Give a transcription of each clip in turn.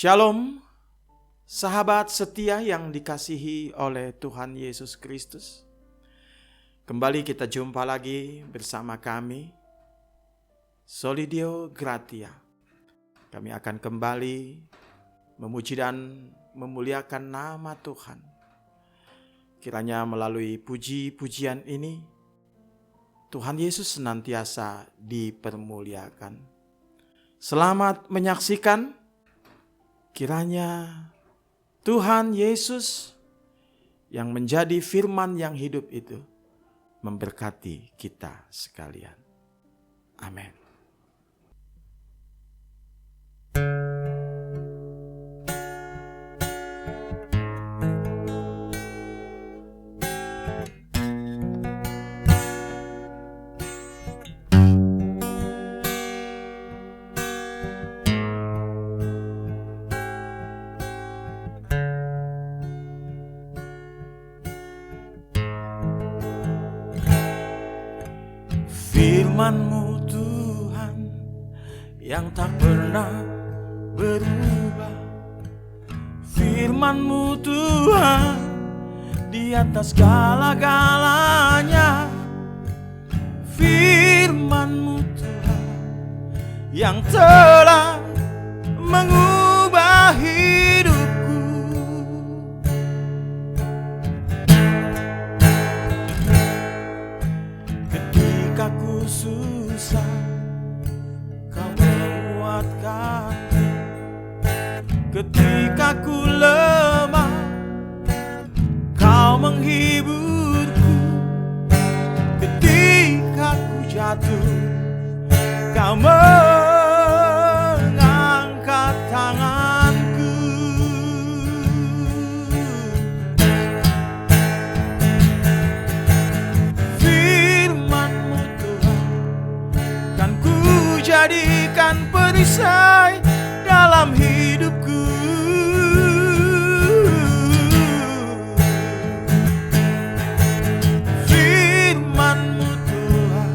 Shalom, sahabat setia yang dikasihi oleh Tuhan Yesus Kristus. Kembali kita jumpa lagi bersama kami, Solidio Gratia. Kami akan kembali memuji dan memuliakan nama Tuhan. Kiranya melalui puji-pujian ini, Tuhan Yesus senantiasa dipermuliakan. Selamat menyaksikan. Kiranya Tuhan Yesus yang menjadi firman yang hidup itu memberkati kita sekalian. Amin. Firman-Mu Tuhan yang tak pernah berubah. Firman-Mu Tuhan di atas segala-galanya. Firman-Mu Tuhan yang telah mengubah hidupku. Ketika ku susah, Kau menguatkan. Ketika ku lemah, Kau menghiburku. Ketika ku jatuh, Kau mengangkat tanganku. Firman-Mu Tuhan kan ku jadikan perisai dalam hidupku. Firman-Mu Tuhan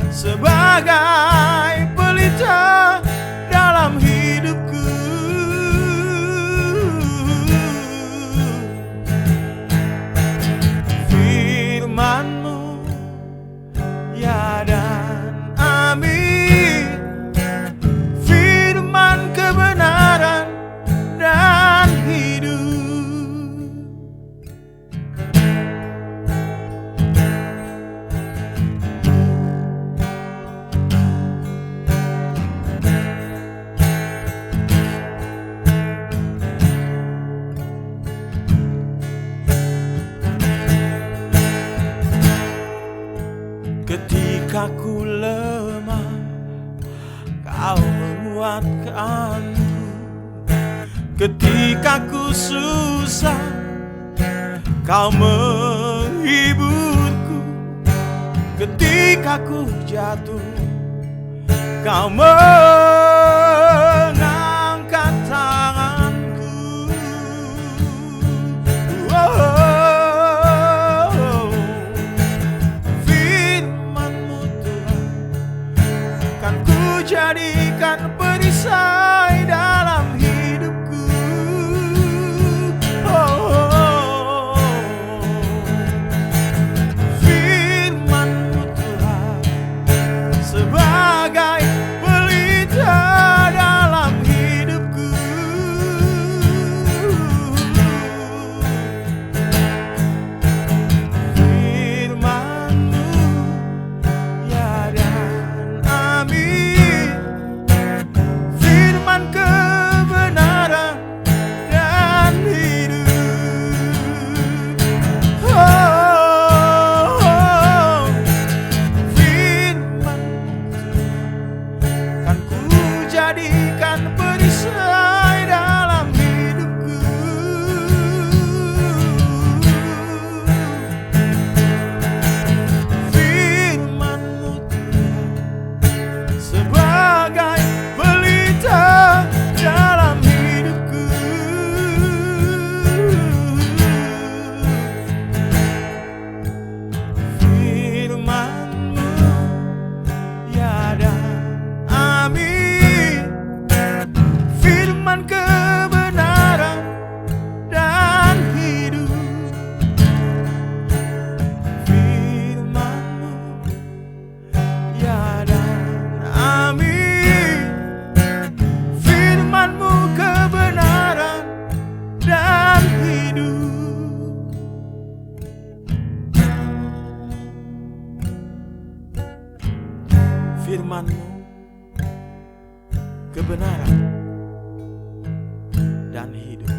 sebagai pelita dalam hidupku. Firman-Mu ya dan amin. Firman kebenaran dan hidup. Ketika ku lemah, Kau menguatkanku. Ketika ku susah, Kau menghiburku. Ketika ku jatuh, Kau mengangkat tanganku. Firman-Mu Tuhan kan ku jadikan perisai dalam hidupku. Firman-Mu Tuhan sebagai pelita dalam hidupku. Firman-Mu ya dan amin. firman-Mu kebenaran dan hidup.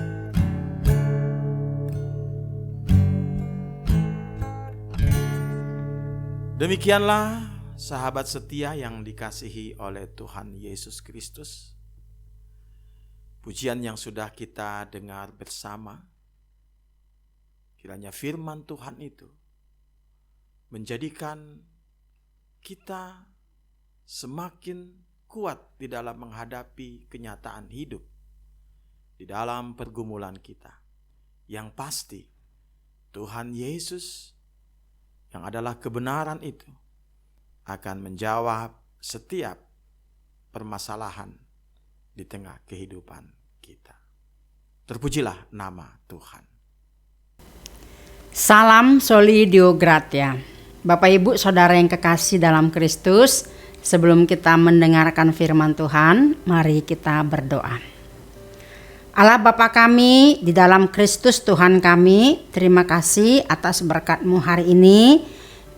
Demikianlah sahabat setia yang dikasihi oleh Tuhan Yesus Kristus. Pujian yang sudah kita dengar bersama, kiranya firman Tuhan itu menjadikan kita semakin kuat di dalam menghadapi kenyataan hidup, di dalam pergumulan kita. Yang pasti, Tuhan Yesus yang adalah kebenaran itu akan menjawab setiap permasalahan di tengah kehidupan kita. Terpujilah nama Tuhan. Salam Soli Deo Gratia. Bapak Ibu Saudara yang kekasih dalam Kristus, sebelum kita mendengarkan firman Tuhan, mari kita berdoa. Allah Bapa kami di dalam Kristus Tuhan kami, terima kasih atas berkat-Mu hari ini.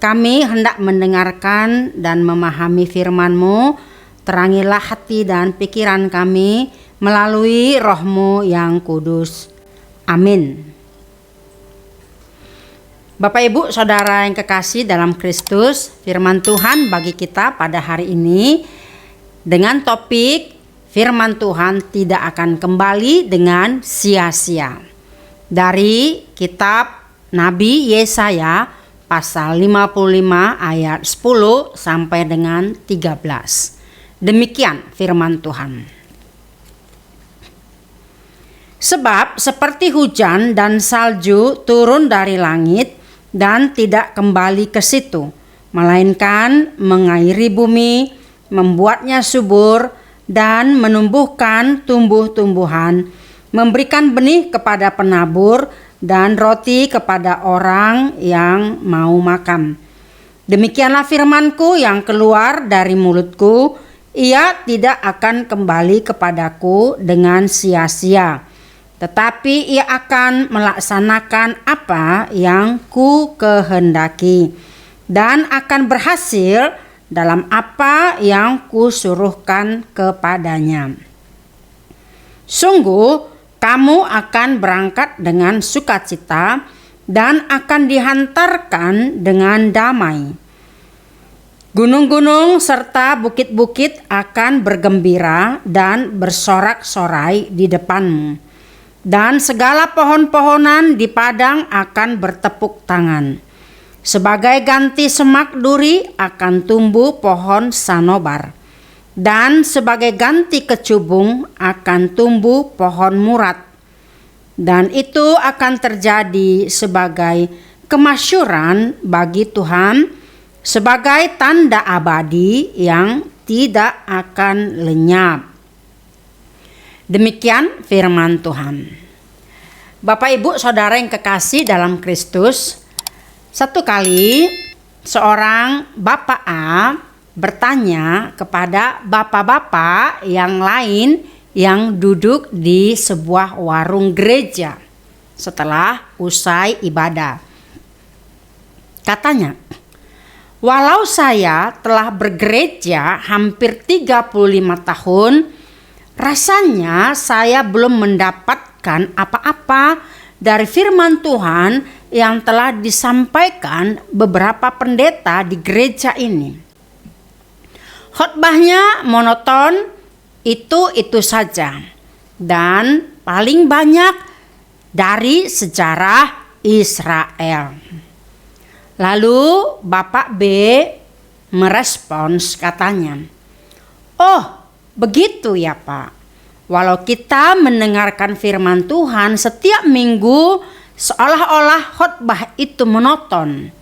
Kami hendak mendengarkan dan memahami firman-Mu. Terangilah hati dan pikiran kami melalui Roh-Mu yang kudus. Amin. Bapak Ibu Saudara yang kekasih dalam Kristus, firman Tuhan bagi kita pada hari ini dengan topik firman Tuhan tidak akan kembali dengan sia-sia. Dari kitab Nabi Yesaya pasal 55 ayat 10 sampai dengan 13. Demikian firman Tuhan. Sebab seperti hujan dan salju turun dari langit dan tidak kembali ke situ, melainkan mengairi bumi, membuatnya subur, dan menumbuhkan tumbuh-tumbuhan, memberikan benih kepada penabur dan roti kepada orang yang mau makan. Demikianlah firman-Ku yang keluar dari mulut-Ku, ia tidak akan kembali kepadaku dengan sia-sia, tetapi ia akan melaksanakan apa yang Ku kehendaki dan akan berhasil dalam apa yang Kusuruhkan kepadanya. Sungguh kamu akan berangkat dengan sukacita dan akan dihantarkan dengan damai. Gunung-gunung serta bukit-bukit akan bergembira dan bersorak-sorai di depanmu, dan segala pohon-pohonan di padang akan bertepuk tangan. Sebagai ganti semak duri akan tumbuh pohon sanobar, dan sebagai ganti kecubung akan tumbuh pohon murat. Dan itu akan terjadi sebagai kemasyuran bagi Tuhan, sebagai tanda abadi yang tidak akan lenyap. Demikian firman Tuhan. Bapak Ibu Saudara yang kekasih dalam Kristus, satu kali seorang Bapak A bertanya kepada bapak-bapak yang lain yang duduk di sebuah warung gereja setelah usai ibadah. Katanya, walau saya telah bergereja hampir 35 tahun, rasanya saya belum mendapatkan apa-apa dari firman Tuhan yang telah disampaikan beberapa pendeta di gereja ini. Khotbahnya monoton, itu saja, dan paling banyak dari sejarah Israel. Lalu Bapak B merespons, katanya, "Oh, begitu ya Pak. Walau kita mendengarkan firman Tuhan setiap minggu, seolah-olah khotbah itu monoton.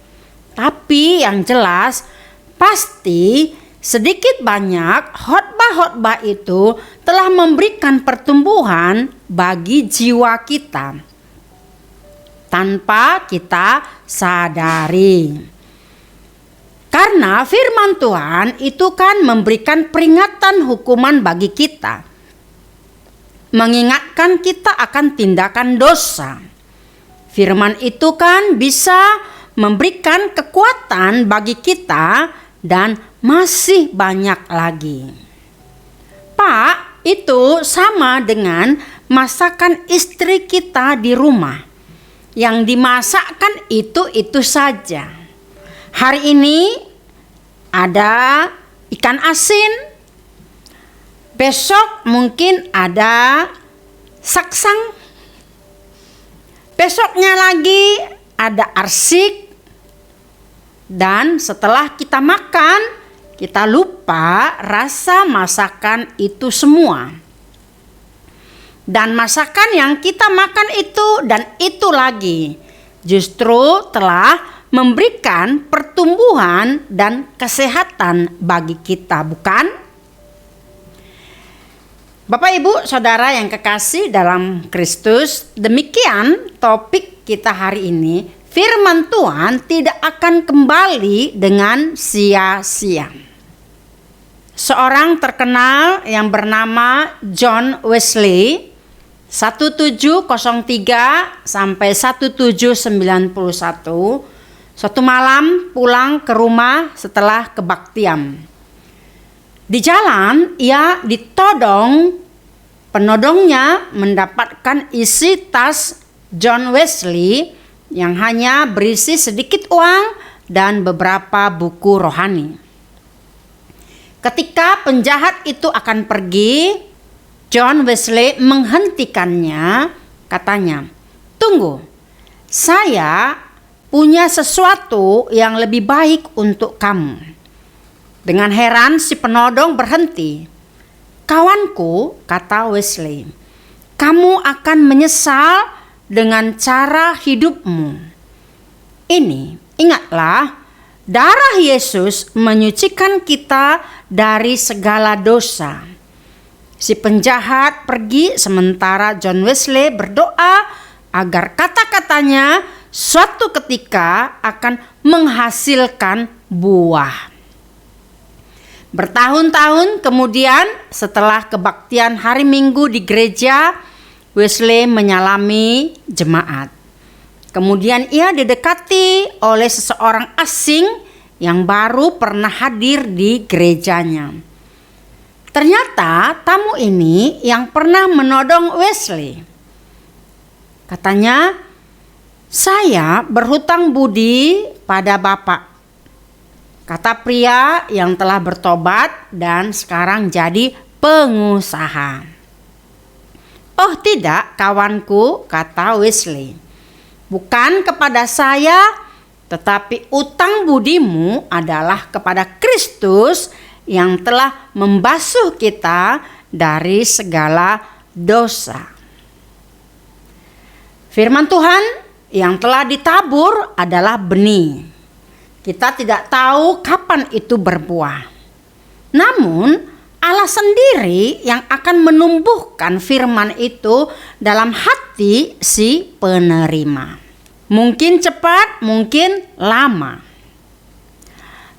Tapi yang jelas pasti sedikit banyak khotbah-khotbah itu telah memberikan pertumbuhan bagi jiwa kita tanpa kita sadari. Karena firman Tuhan itu kan memberikan peringatan hukuman bagi kita, mengingatkan kita akan tindakan dosa. Firman itu kan bisa memberikan kekuatan bagi kita dan masih banyak lagi. Pak, itu sama dengan masakan istri kita di rumah. Yang dimasakkan itu saja. Hari ini ada ikan asin, besok mungkin ada saksang, besoknya lagi ada arsik, dan setelah kita makan, kita lupa rasa masakan itu semua. Dan masakan yang kita makan itu dan itu lagi justru telah memberikan pertumbuhan dan kesehatan bagi kita, bukan? Bapak, Ibu, Saudara yang kekasih dalam Kristus, demikian topik kita hari ini. Firman Tuhan tidak akan kembali dengan sia-sia. Seorang terkenal yang bernama John Wesley 1703 sampai 1791 suatu malam pulang ke rumah setelah kebaktian. Di jalan ia ditodong penodongnya mendapatkan isi tas John Wesley yang hanya berisi sedikit uang dan beberapa buku rohani. Ketika penjahat itu akan pergi, John Wesley menghentikannya, katanya, "Tunggu, saya punya sesuatu yang lebih baik untuk kamu." Dengan heran si penodong berhenti. "Kawanku," kata Wesley, "kamu akan menyesal dengan cara hidupmu. Ini, ingatlah, darah Yesus menyucikan kita dari segala dosa." Si penjahat pergi sementara John Wesley berdoa agar kata-katanya suatu ketika akan menghasilkan buah. Bertahun-tahun kemudian setelah kebaktian hari Minggu di gereja, Wesley menyalami jemaat. Kemudian ia didekati oleh seseorang asing yang baru pernah hadir di gerejanya. Ternyata tamu ini yang pernah menodong Wesley. Katanya, "Saya berhutang budi pada Bapak," kata pria yang telah bertobat dan sekarang jadi pengusaha. "Oh tidak, kawanku," kata Wesley, "bukan kepada saya, tetapi utang budimu adalah kepada Kristus yang telah membasuh kita dari segala dosa." Firman Tuhan yang telah ditabur adalah benih. Kita tidak tahu kapan itu berbuah. Namun Allah sendiri yang akan menumbuhkan firman itu dalam hati si penerima. Mungkin cepat, mungkin lama.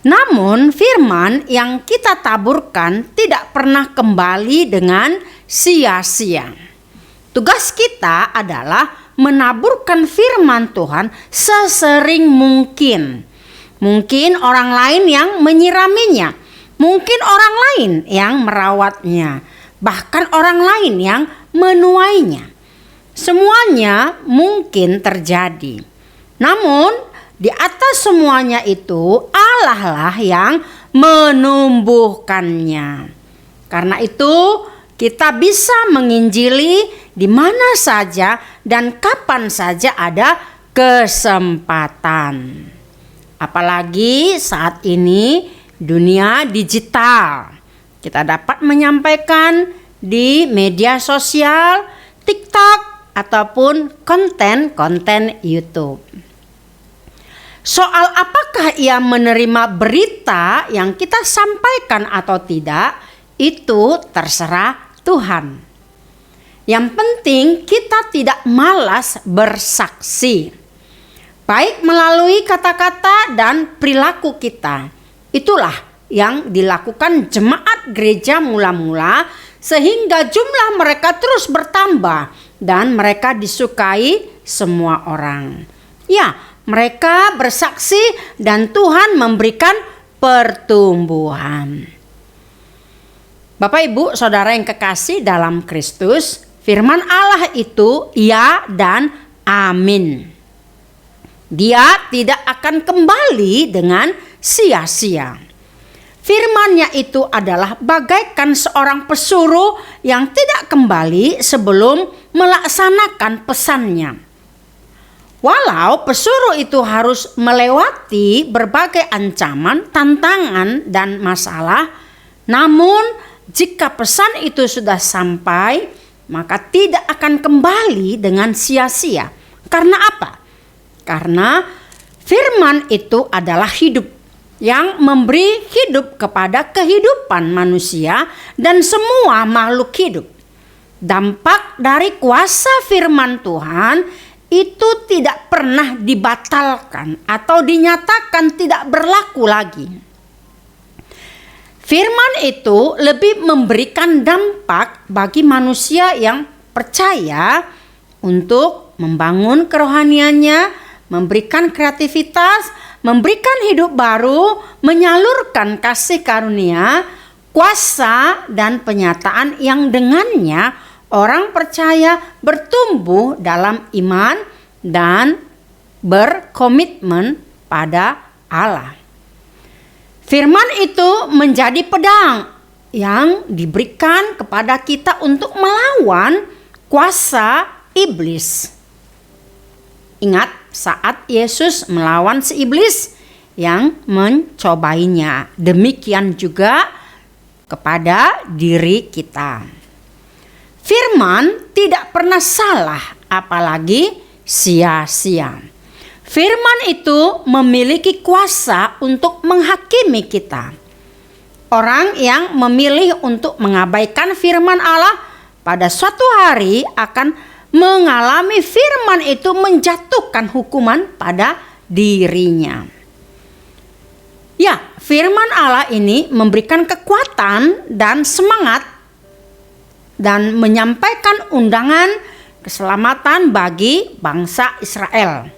Namun firman yang kita taburkan tidak pernah kembali dengan sia-sia. Tugas kita adalah menaburkan firman Tuhan sesering mungkin. Mungkin orang lain yang menyiraminya, mungkin orang lain yang merawatnya, bahkan orang lain yang menuainya. Semuanya mungkin terjadi. Namun di atas semuanya itu Allah lah yang menumbuhkannya. Karena itu kita bisa menginjili di mana saja dan kapan saja ada kesempatan. Apalagi saat ini dunia digital. Kita dapat menyampaikan di media sosial, TikTok, ataupun konten-konten YouTube. Soal apakah ia menerima berita yang kita sampaikan atau tidak, itu terserah Tuhan. Yang penting kita tidak malas bersaksi, baik melalui kata-kata dan perilaku kita. Itulah yang dilakukan jemaat gereja mula-mula sehingga jumlah mereka terus bertambah dan mereka disukai semua orang. Ya, mereka bersaksi dan Tuhan memberikan pertumbuhan. Bapak, Ibu, Saudara yang kekasih dalam Kristus, firman Allah itu ya dan amin. Dia tidak akan kembali dengan sia-sia. Firman-Nya itu adalah bagaikan seorang pesuruh yang tidak kembali sebelum melaksanakan pesannya. Walau pesuruh itu harus melewati berbagai ancaman, tantangan, dan masalah, namun jika pesan itu sudah sampai, maka tidak akan kembali dengan sia-sia. Karena apa? Karena firman itu adalah hidup yang memberi hidup kepada kehidupan manusia dan semua makhluk hidup. Dampak dari kuasa firman Tuhan itu tidak pernah dibatalkan atau dinyatakan tidak berlaku lagi. Firman itu lebih memberikan dampak bagi manusia yang percaya untuk membangun kerohaniannya, memberikan kreativitas, memberikan hidup baru, menyalurkan kasih karunia, kuasa, dan penyataan yang dengannya orang percaya bertumbuh dalam iman dan berkomitmen pada Allah. Firman itu menjadi pedang yang diberikan kepada kita untuk melawan kuasa iblis. Ingat saat Yesus melawan si iblis yang mencobainya, demikian juga kepada diri kita. Firman tidak pernah salah, apalagi sia-sia. Firman itu memiliki kuasa untuk menghakimi kita. Orang yang memilih untuk mengabaikan firman Allah pada suatu hari akan mengalami firman itu menjatuhkan hukuman pada dirinya. Ya, firman Allah ini memberikan kekuatan dan semangat dan menyampaikan undangan keselamatan bagi bangsa Israel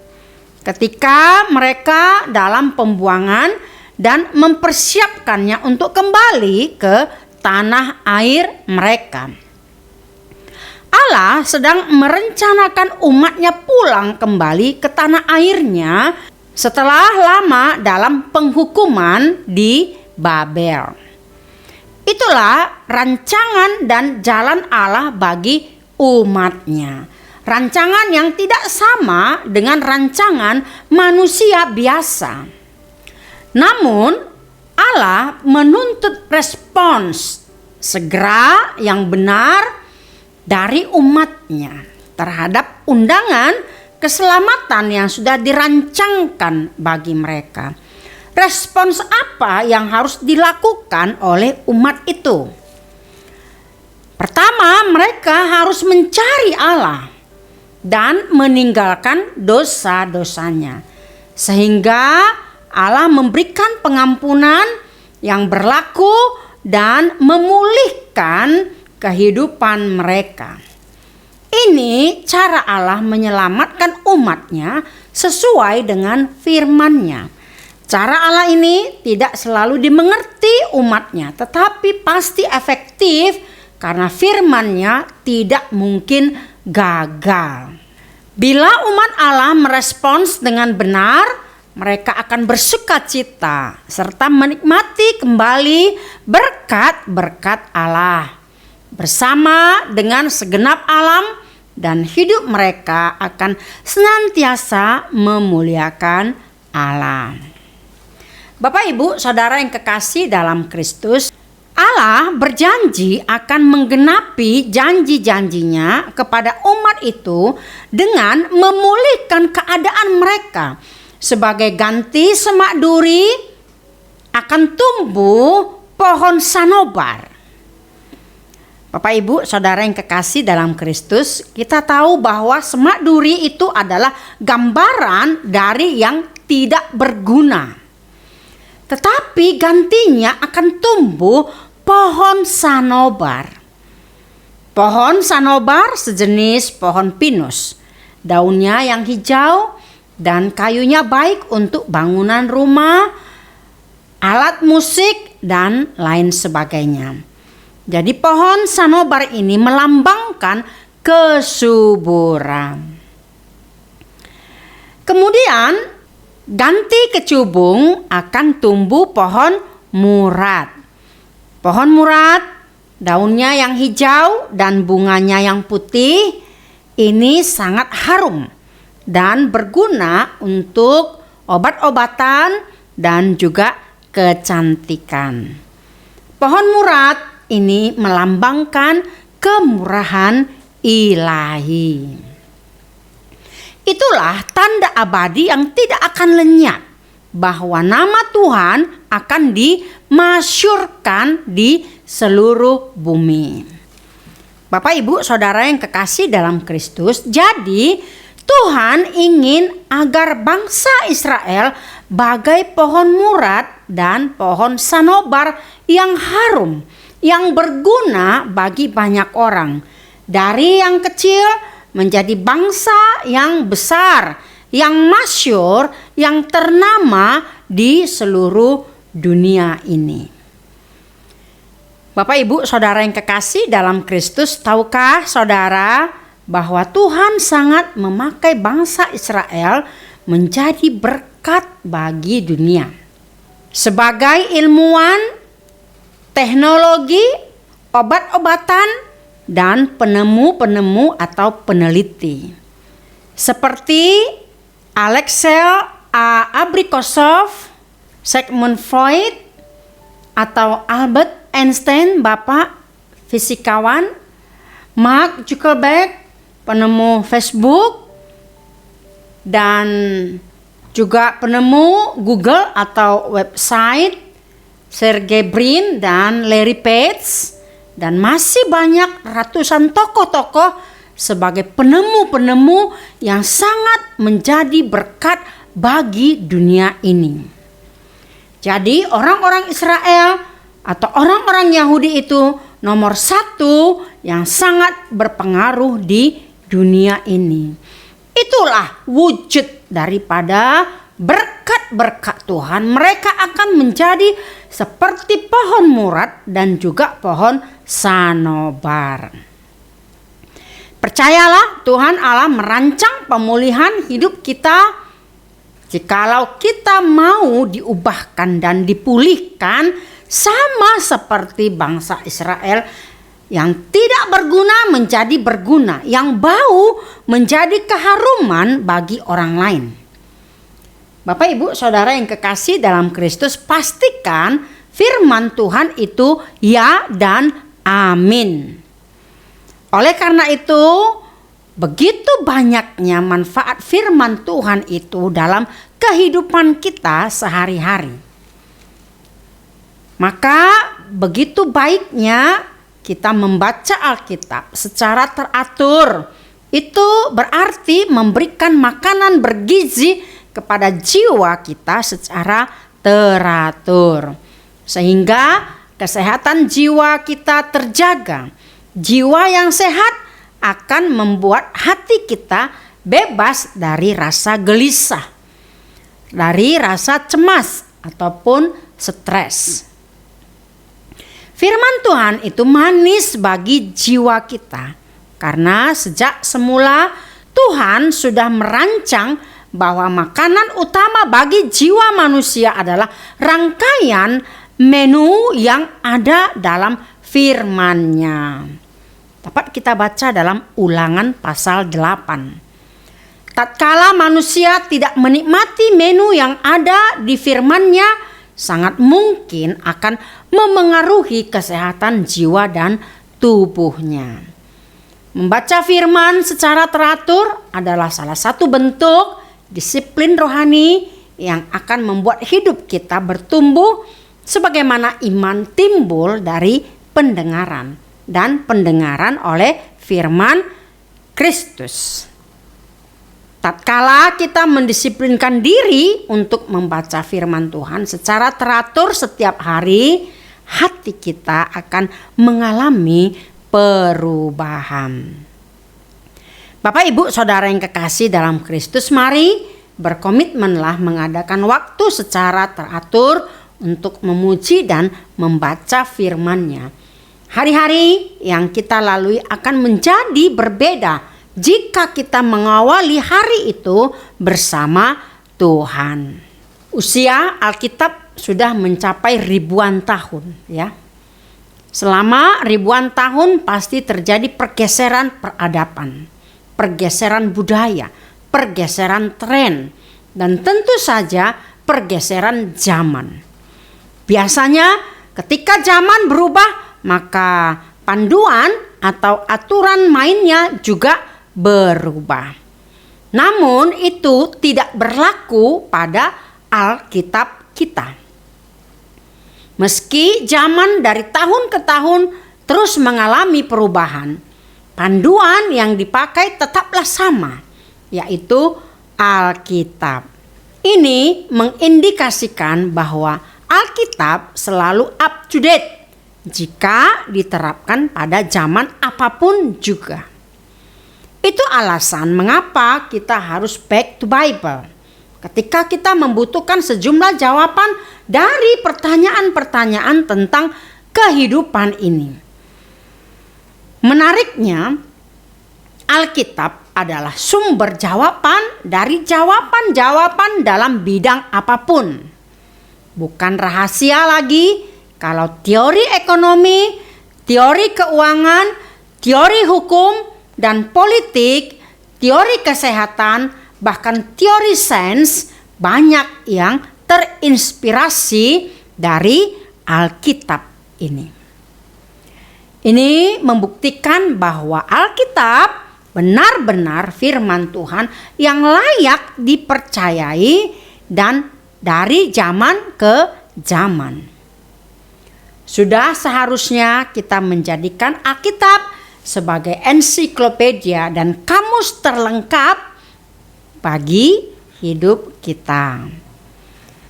ketika mereka dalam pembuangan dan mempersiapkannya untuk kembali ke tanah air mereka. Allah sedang merencanakan umatnya pulang kembali ke tanah airnya setelah lama dalam penghukuman di Babel. Itulah rancangan dan jalan Allah bagi umatnya. Rancangan yang tidak sama dengan rancangan manusia biasa. Namun Allah menuntut respons segera yang benar dari umatnya terhadap undangan keselamatan yang sudah dirancangkan bagi mereka. Respons apa yang harus dilakukan oleh umat itu? Pertama, mereka harus mencari Allah dan meninggalkan dosa-dosanya, sehingga Allah memberikan pengampunan yang berlaku dan memulihkan kehidupan mereka. Ini cara Allah menyelamatkan umatnya sesuai dengan firman-Nya. Cara Allah ini tidak selalu dimengerti umatnya, tetapi pasti efektif karena firman-Nya tidak mungkin gagal. Bila umat Allah merespons dengan benar, mereka akan bersukacita serta menikmati kembali berkat-berkat Allah bersama dengan segenap alam, dan hidup mereka akan senantiasa memuliakan Allah. Bapak, Ibu, Saudara yang kekasih dalam Kristus, Allah berjanji akan menggenapi janji-janjinya kepada umat itu dengan memulihkan keadaan mereka. Sebagai ganti semak duri akan tumbuh pohon sanobar. Bapak, Ibu, Saudara yang kekasih dalam Kristus, kita tahu bahwa semak duri itu adalah gambaran dari yang tidak berguna. Tetapi gantinya akan tumbuh pohon sanobar. Pohon sanobar sejenis pohon pinus. Daunnya yang hijau dan kayunya baik untuk bangunan rumah alat musik, dan lain sebagainya. Jadi pohon sanobar ini melambangkan kesuburan. Kemudian ganti kecubung akan tumbuh pohon murad. Pohon murad, daunnya yang hijau dan bunganya yang putih, ini sangat harum dan berguna untuk obat-obatan dan juga kecantikan. Pohon murad ini melambangkan kemurahan ilahi. Itulah tanda abadi yang tidak akan lenyap, bahwa nama Tuhan akan dimasyurkan di seluruh bumi. Bapak, Ibu, Saudara yang kekasih dalam Kristus, jadi Tuhan ingin agar bangsa Israel bagai pohon murad dan pohon sanobar yang harum, yang berguna bagi banyak orang. Dari yang kecil menjadi bangsa yang besar, yang masyhur, yang ternama di seluruh dunia ini. Bapak, Ibu, Saudara yang kekasih dalam Kristus, tahukah saudara bahwa Tuhan sangat memakai bangsa Israel menjadi berkat bagi dunia? Sebagai ilmuwan, teknologi, obat-obatan, dan penemu-penemu atau peneliti. Seperti Alexei Abrikosov, Sigmund Freud, atau Albert Einstein, Bapak fisikawan, Mark Zuckerberg, penemu Facebook, dan juga penemu Google atau website, Sergey Brin dan Larry Page, dan masih banyak ratusan tokoh-tokoh sebagai penemu-penemu yang sangat menjadi berkat bagi dunia ini. Jadi orang-orang Israel atau orang-orang Yahudi itu nomor satu yang sangat berpengaruh di dunia ini. Itulah wujud daripada berkat-berkat Tuhan. Mereka akan menjadi seperti pohon murad dan juga pohon sanobar. Percayalah, Tuhan Allah merancang pemulihan hidup kita. Jikalau kita mau diubahkan dan dipulihkan sama seperti bangsa Israel yang tidak berguna menjadi berguna, yang bau menjadi keharuman bagi orang lain. Bapak, Ibu, Saudara yang kekasih dalam Kristus, pastikan firman Tuhan itu ya dan amin. Oleh karena itu, begitu banyaknya manfaat firman Tuhan itu dalam kehidupan kita sehari-hari. Maka begitu baiknya kita membaca Alkitab secara teratur. Itu berarti memberikan makanan bergizi kepada jiwa kita secara teratur, sehingga kesehatan jiwa kita terjaga. Jiwa yang sehat akan membuat hati kita bebas dari rasa gelisah, dari rasa cemas ataupun stres. Firman Tuhan itu manis bagi jiwa kita, karena sejak semula Tuhan sudah merancang bahwa makanan utama bagi jiwa manusia adalah rangkaian menu yang ada dalam firman-Nya. Dapat kita baca dalam Ulangan pasal 8. Tatkala manusia tidak menikmati menu yang ada di firman-Nya, sangat mungkin akan memengaruhi kesehatan jiwa dan tubuhnya. Membaca firman secara teratur adalah salah satu bentuk disiplin rohani yang akan membuat hidup kita bertumbuh, sebagaimana iman timbul dari pendengaran dan pendengaran oleh firman Kristus. Tatkala kita mendisiplinkan diri untuk membaca firman Tuhan secara teratur setiap hari, hati kita akan mengalami perubahan. Bapak, Ibu, Saudara yang kekasih dalam Kristus, mari berkomitmenlah mengadakan waktu secara teratur untuk memuji dan membaca firman-Nya. Hari-hari yang kita lalui akan menjadi berbeda jika kita mengawali hari itu bersama Tuhan. Usia Alkitab sudah mencapai ribuan tahun, ya. Selama ribuan tahun pasti terjadi pergeseran peradaban, pergeseran budaya, pergeseran tren, dan tentu saja pergeseran zaman. Biasanya ketika zaman berubah, maka panduan atau aturan mainnya juga berubah. Namun itu tidak berlaku pada Alkitab kita. Meski zaman dari tahun ke tahun terus mengalami perubahan, panduan yang dipakai tetaplah sama, yaitu Alkitab. Ini mengindikasikan bahwa Alkitab selalu up to date jika diterapkan pada zaman apapun juga. Itu alasan mengapa kita harus back to Bible ketika kita membutuhkan sejumlah jawaban dari pertanyaan-pertanyaan tentang kehidupan ini. Menariknya, Alkitab adalah sumber jawaban dari jawaban-jawaban dalam bidang apapun. Bukan rahasia lagi kalau teori ekonomi, teori keuangan, teori hukum dan politik, teori kesehatan, bahkan teori sains banyak yang terinspirasi dari Alkitab ini. Ini membuktikan bahwa Alkitab benar-benar firman Tuhan yang layak dipercayai dan dari zaman ke zaman. Sudah seharusnya kita menjadikan Alkitab sebagai ensiklopedia dan kamus terlengkap bagi hidup kita.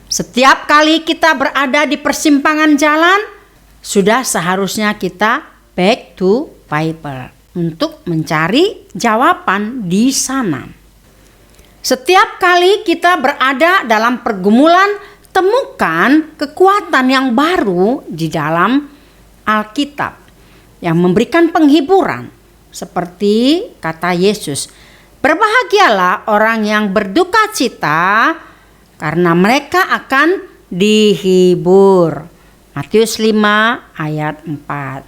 Setiap kali kita berada di persimpangan jalan, sudah seharusnya kita back to Bible untuk mencari jawaban di sana. Setiap kali kita berada dalam pergumulan, temukan kekuatan yang baru di dalam Alkitab yang memberikan penghiburan, seperti kata Yesus, "Berbahagialah orang yang berduka cita, karena mereka akan dihibur." Matius 5 ayat 4.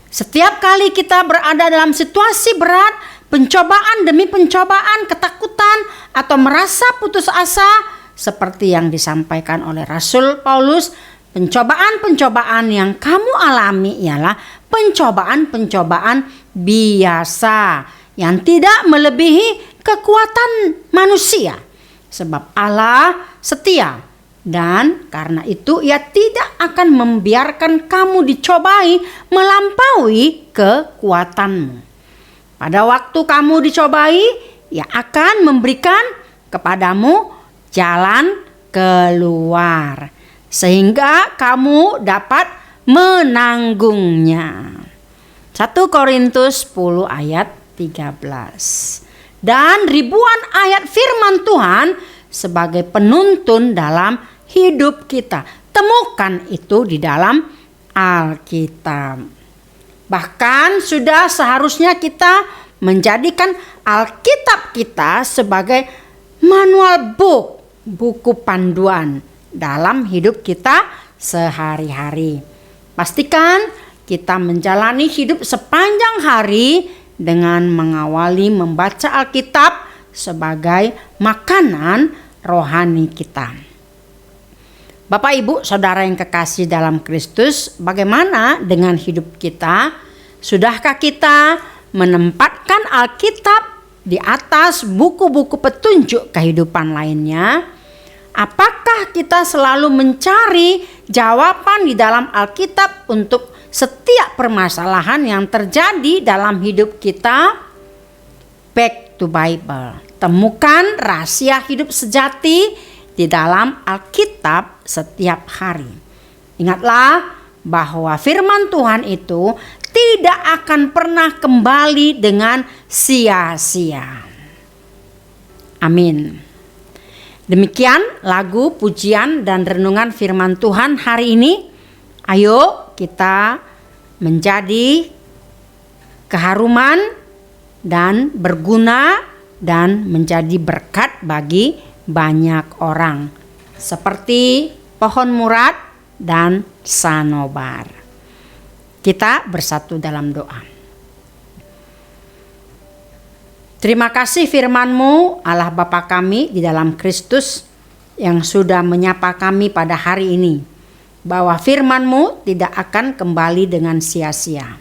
Setiap kali kita berada dalam situasi berat, pencobaan demi pencobaan, ketakutan, atau merasa putus asa, seperti yang disampaikan oleh Rasul Paulus, pencobaan-pencobaan yang kamu alami ialah pencobaan-pencobaan biasa yang tidak melebihi kekuatan manusia, sebab Allah setia, dan karena itu Ia tidak akan membiarkan kamu dicobai melampaui kekuatanmu. Pada waktu kamu dicobai, Ia akan memberikan kepadamu jalan keluar sehingga kamu dapat menanggungnya. 1 Korintus 10 ayat 13. Dan ribuan ayat firman Tuhan sebagai penuntun dalam hidup kita. Temukan itu di dalam Alkitab. Bahkan sudah seharusnya kita menjadikan Alkitab kita sebagai manual book, buku panduan dalam hidup kita sehari-hari. Pastikan kita menjalani hidup sepanjang hari dengan mengawali membaca Alkitab sebagai makanan rohani kita. Bapak, Ibu, Saudara yang kekasih dalam Kristus, bagaimana dengan hidup kita? Sudahkah kita menempatkan Alkitab di atas buku-buku petunjuk kehidupan lainnya? Apakah kita selalu mencari jawaban di dalam Alkitab untuk setiap permasalahan yang terjadi dalam hidup kita? Back to Bible. Temukan rahasia hidup sejati di dalam Alkitab setiap hari. Ingatlah bahwa firman Tuhan itu tidak akan pernah kembali dengan sia-sia. Amin. Demikian lagu, pujian, dan renungan firman Tuhan hari ini. Ayo kita menjadi keharuman dan berguna dan menjadi berkat bagi banyak orang. Seperti pohon murad dan sanobar. Kita bersatu dalam doa. Terima kasih firman-Mu, Allah Bapa kami di dalam Kristus, yang sudah menyapa kami pada hari ini, bahwa firman-Mu tidak akan kembali dengan sia-sia.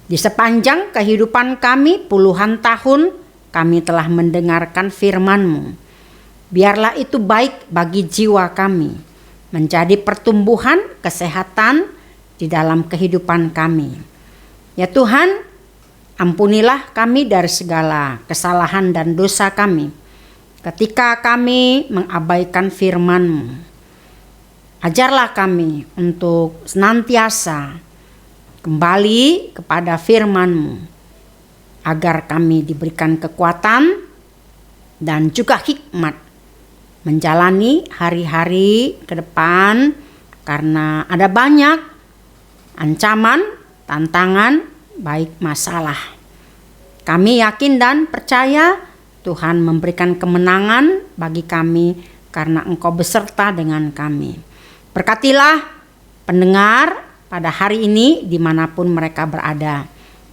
Di sepanjang kehidupan kami puluhan tahun, kami telah mendengarkan firman-Mu. Biarlah itu baik bagi jiwa kami, menjadi pertumbuhan kesehatan di dalam kehidupan kami. Ya Tuhan, ampunilah kami dari segala kesalahan dan dosa kami ketika kami mengabaikan firman-Mu. Ajarlah kami untuk senantiasa kembali kepada firman-Mu, agar kami diberikan kekuatan dan juga hikmat menjalani hari-hari ke depan, karena ada banyak ancaman, tantangan, baik masalah. Kami yakin dan percaya Tuhan memberikan kemenangan bagi kami karena Engkau beserta dengan kami. Berkatilah pendengar pada hari ini dimanapun mereka berada.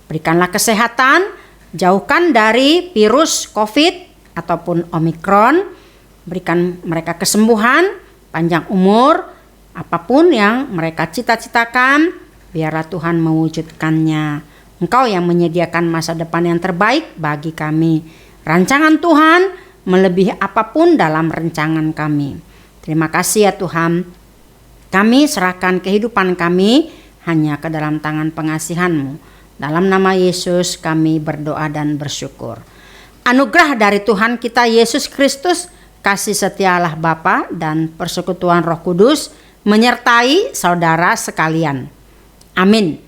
Berikanlah kesehatan, jauhkan dari virus COVID ataupun Omikron. Berikan mereka kesembuhan, panjang umur, apapun yang mereka cita-citakan, biarlah Tuhan mewujudkannya. Engkau yang menyediakan masa depan yang terbaik bagi kami. Rancangan Tuhan melebihi apapun dalam rancangan kami. Terima kasih ya Tuhan. Kami serahkan kehidupan kami hanya ke dalam tangan pengasihan-Mu. Dalam nama Yesus kami berdoa dan bersyukur. Anugerah dari Tuhan kita Yesus Kristus, kasih setia Allah Bapa dan persekutuan Roh Kudus menyertai saudara sekalian. Amin.